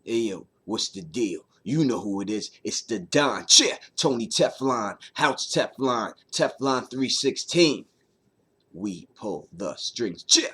Hey yo, what's the deal? You know who it is. It's the Don. Cheer. Tony Teflon. House Teflon. Teflon 316. We pull the strings. Cheer.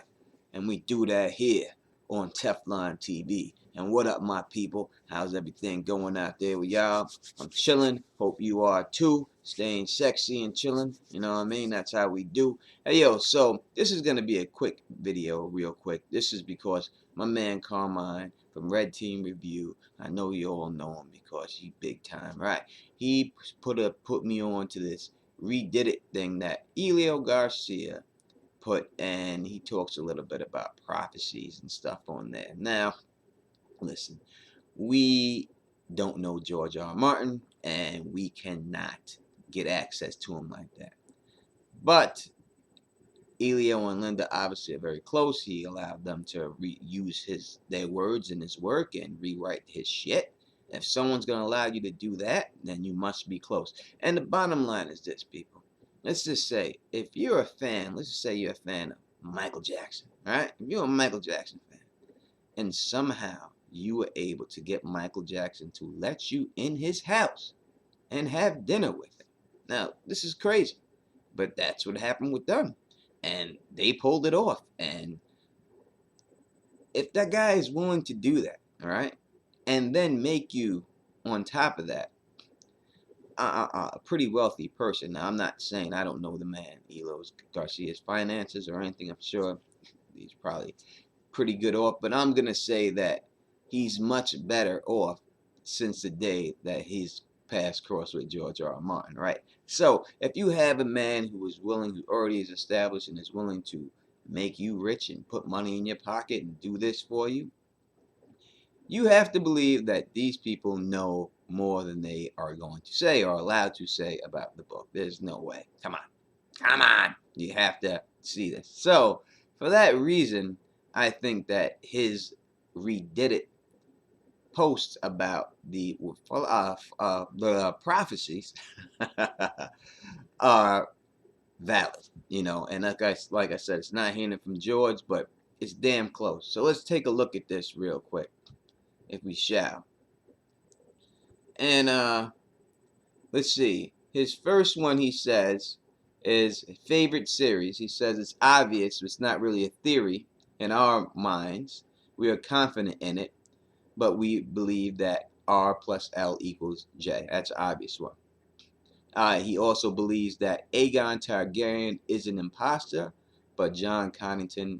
And we do that here on Teflon TV. And what up, my people? How's everything going out there with y'all? I'm chilling. Hope you are too. Staying sexy and chilling. You know what I mean? That's how we do. Hey, yo, so this is going to be a quick video, real quick. This is because my man Carmine from Red Team Review, I know you all know him because he's big time, right? He put me on to this redidit thing that Elio Garcia put, and he talks a little bit about prophecies and stuff on there. Now, listen, we don't know George R. R. Martin, and we cannot get access to him like that. But Elio and Linda obviously are very close. He allowed them to use their words in his work and rewrite his shit. If someone's going to allow you to do that, then you must be close. And the bottom line is this, people. Let's just say, if you're a fan, let's just say you're a fan of Michael Jackson, right? If you're a Michael Jackson fan, and somehow you were able to get Michael Jackson to let you in his house and have dinner with him. Now, this is crazy, but that's what happened with them. And they pulled it off. And if that guy is willing to do that, all right, and then make you, on top of that, a pretty wealthy person. Now, I'm not saying I don't know the man, Elio Garcia's finances or anything. I'm sure he's probably pretty good off, but I'm going to say that he's much better off since the day that he's passed cross with George R. R. Martin, right? So if you have a man who is willing, who already is established and is willing to make you rich and put money in your pocket and do this for you, you have to believe that these people know more than they are going to say or allowed to say about the book. There's no way. Come on. Come on. You have to see this. So for that reason, I think that his redidit posts about the prophecies are valid, you know. And like I said, it's not hearing it from George, but it's damn close. So let's take a look at this real quick, if we shall. And let's see. His first one, he says, is favorite series. He says it's obvious, it's not really a theory in our minds. We are confident in it, but we believe that R plus L equals J. That's an obvious one. He also believes that Aegon Targaryen is an imposter, but John Connington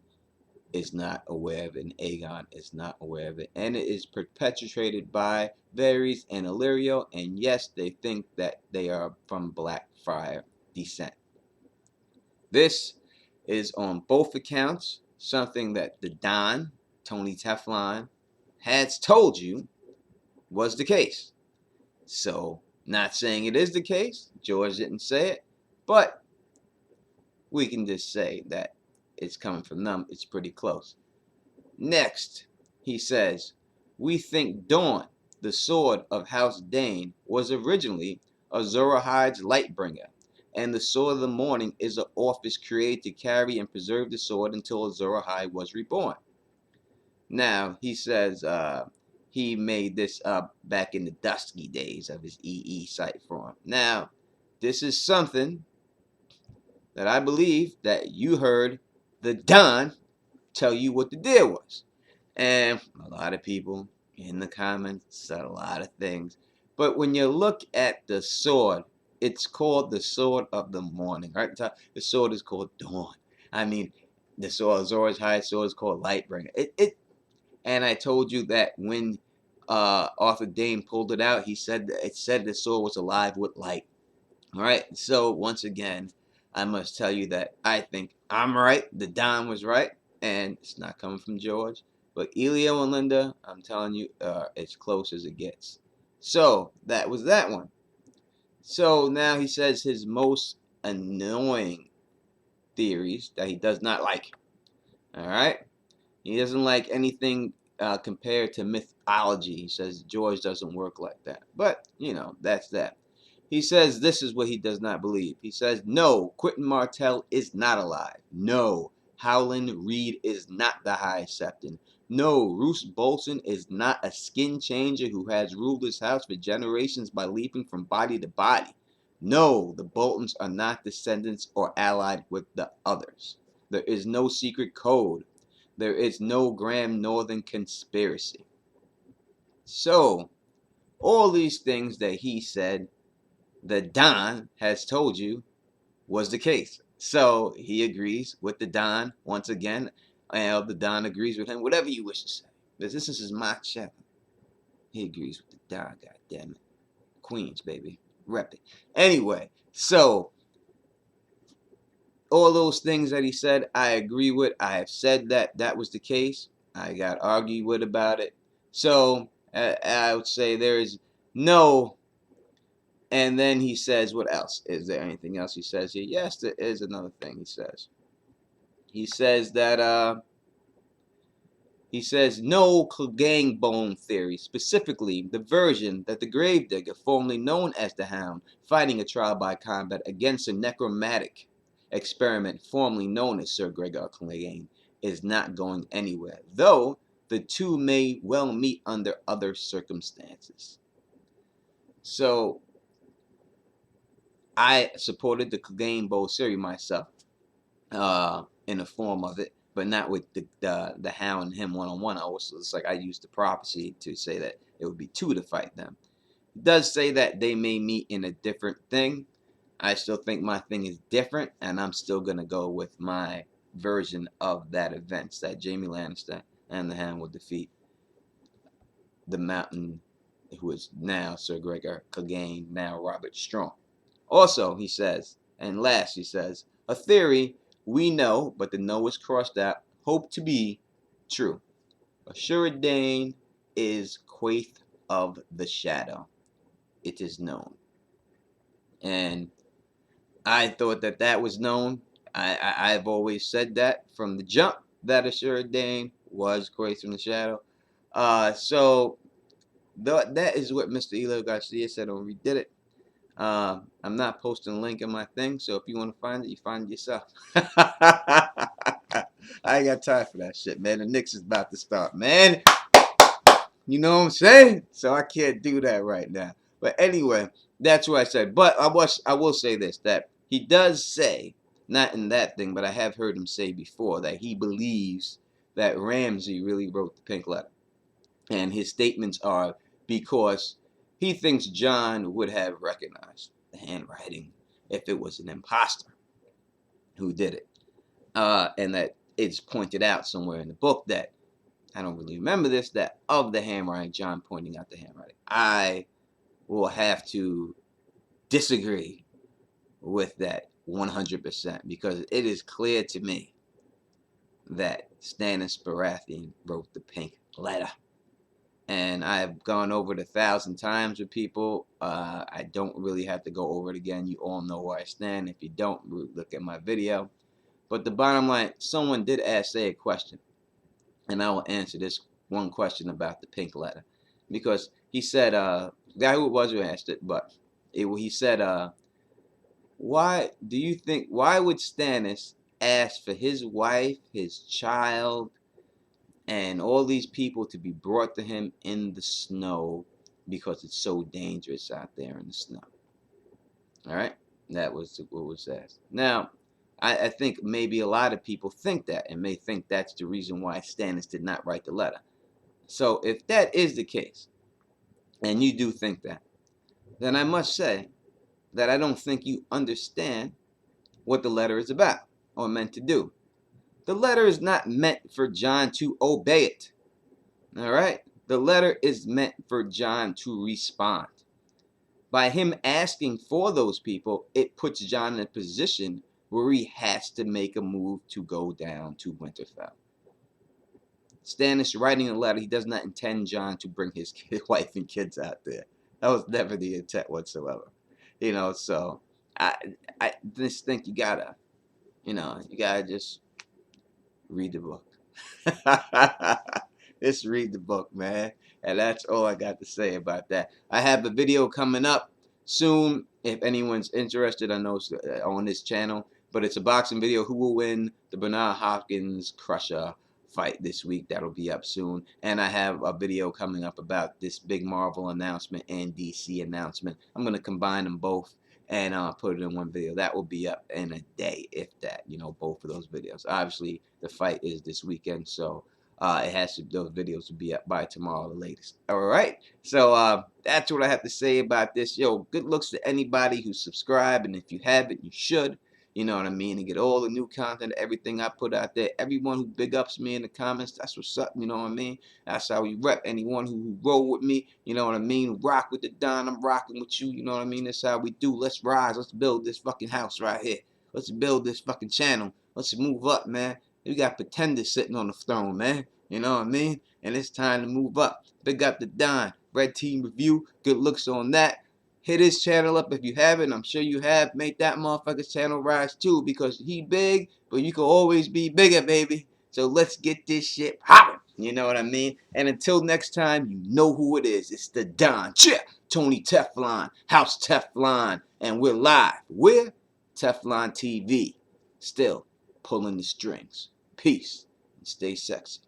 is not aware of it, and Aegon is not aware of it. And it is perpetrated by Varys and Illyrio, and yes, they think that they are from Blackfyre descent. This is on both accounts something that the Don, Tony Teflon, has told you was the case. So, not saying it is the case, George didn't say it, but we can just say that it's coming from them. It's pretty close. Next, he says, we think Dawn, the sword of House Dane, was originally Azor Ahai's Lightbringer, and the sword of the morning is an office created to carry and preserve the sword until Azor Ahai was reborn. Now, he says he made this up back in the dusky days of his EE site form. Now, this is something that I believe that you heard the Don tell you what the deal was. And a lot of people in the comments said a lot of things. But when you look at the sword, it's called the sword of the morning. Right? The sword is called Dawn. I mean, the sword, Azor Ahai's sword is called Lightbringer. And I told you that when Arthur Dane pulled it out, it said the sword was alive with light. All right. So once again, I must tell you that I think I'm right. The Don was right, and it's not coming from George. But Elio and Linda, I'm telling you, as close as it gets. So that was that one. So now he says his most annoying theories that he does not like. All right. He doesn't like anything compared to mythology. He says George doesn't work like that. But, you know, that's that. He says this is what he does not believe. He says, no, Quentin Martell is not alive. No, Howland Reed is not the High Septon. No, Roose Bolton is not a skin changer who has ruled this house for generations by leaping from body to body. No, the Boltons are not descendants or allied with the others. There is no secret code. There is no Graham Northern conspiracy. So, all these things that he said, the Don has told you was the case. So he agrees with the Don once again. And the Don agrees with him. Whatever you wish to say. This is my channel. He agrees with the Don, goddammit. Queens, baby. Rep it. Anyway, so all those things that he said, I agree with. I have said that that was the case. I got argued with about it. So I would say there is no. And then he says, what else? Is there anything else he says here? Yes, there is another thing he says. He says that he says no gangbone theory, specifically the version that the gravedigger, formerly known as the Hound, fighting a trial by combat against a necromantic experiment formerly known as Sir Gregor Clegane, is not going anywhere, though the two may well meet under other circumstances. So I supported the Clegane Bowl series myself, in the form of it, but not with the Hound and him one-on-one. It's like I used the prophecy to say that it would be two to fight them. It does say that they may meet in a different thing. I still think my thing is different, and I'm still gonna go with my version of that event, that Jaime Lannister and the Hound will defeat the Mountain, who is now Sir Gregor Clegane, now Robert Strong. Also, he says, and last, he says, a theory we know, but the no is crossed out, hope to be true. Assuredane is Quaith of the Shadow. It is known. And I thought that that was known. I've always said that from the jump, that Assuredane was Quaith from the Shadow. So that is what Mr. Elio Garcia said on Redid It. I'm not posting a link in my thing, so if you want to find it, you find it yourself. I ain't got time for that shit, man. The Knicks is about to start, man. You know what I'm saying? So I can't do that right now. But anyway, that's what I said. But I will say this, that he does say, not in that thing, but I have heard him say before, that he believes that Ramsey really wrote the pink letter. And his statements are because he thinks John would have recognized the handwriting if it was an imposter who did it. And that it's pointed out somewhere in the book that, I don't really remember this, that of the handwriting, John pointing out the handwriting. I will have to disagree with that 100% because it is clear to me that Stannis Baratheon wrote the pink letter. And I've gone over it 1,000 times with people. I don't really have to go over it again. You all know where I stand. If you don't, look at my video. But the bottom line, someone did say a question. And I will answer this one question about the pink letter. Because he said, the guy who it was who asked it, but he said, why would Stannis ask for his wife, his child, and all these people to be brought to him in the snow because it's so dangerous out there in the snow? All right, that was what was asked. Now, I think maybe a lot of people think that and may think that's the reason why Stannis did not write the letter. So if that is the case, and you do think that, then I must say that I don't think you understand what the letter is about or meant to do. The letter is not meant for John to obey it. All right? The letter is meant for John to respond. By him asking for those people, it puts John in a position where he has to make a move to go down to Winterfell. Stannis writing a letter, he does not intend John to bring his wife and kids out there. That was never the intent whatsoever. So I just think you gotta just read the book. Just read the book, man. And that's all I got to say about that. I have a video coming up soon. If anyone's interested, I know it's on this channel. But it's a boxing video. Who will win the Bernard Hopkins Crusher fight this week that'll be up soon, and I have a video coming up about this big Marvel announcement and DC announcement. I'm gonna combine them both and put it in one video. That will be up in a day, if that. Both of those videos. Obviously, the fight is this weekend, so those videos will be up by tomorrow, the latest. All right. So that's what I have to say about this. Yo, good looks to anybody who's subscribed, and if you haven't, you should. You know what I mean? And get all the new content, everything I put out there. Everyone who big ups me in the comments, that's what's up. You know what I mean? That's how we rep. Anyone who roll with me, you know what I mean? Rock with the Don, I'm rocking with you. You know what I mean? That's how we do. Let's rise. Let's build this fucking house right here. Let's build this fucking channel. Let's move up, man. We got pretenders sitting on the throne, man. You know what I mean? And it's time to move up. Big up the Don. Red Team Review. Good looks on that. Hit his channel up if you haven't. I'm sure you have. Make that motherfucker's channel rise too, because he big, but you can always be bigger, baby. So let's get this shit popping. You know what I mean? And until next time, you know who it is. It's the Don. Tony Teflon. House Teflon. And we're live. We're Teflon TV. Still pulling the strings. Peace. And stay sexy.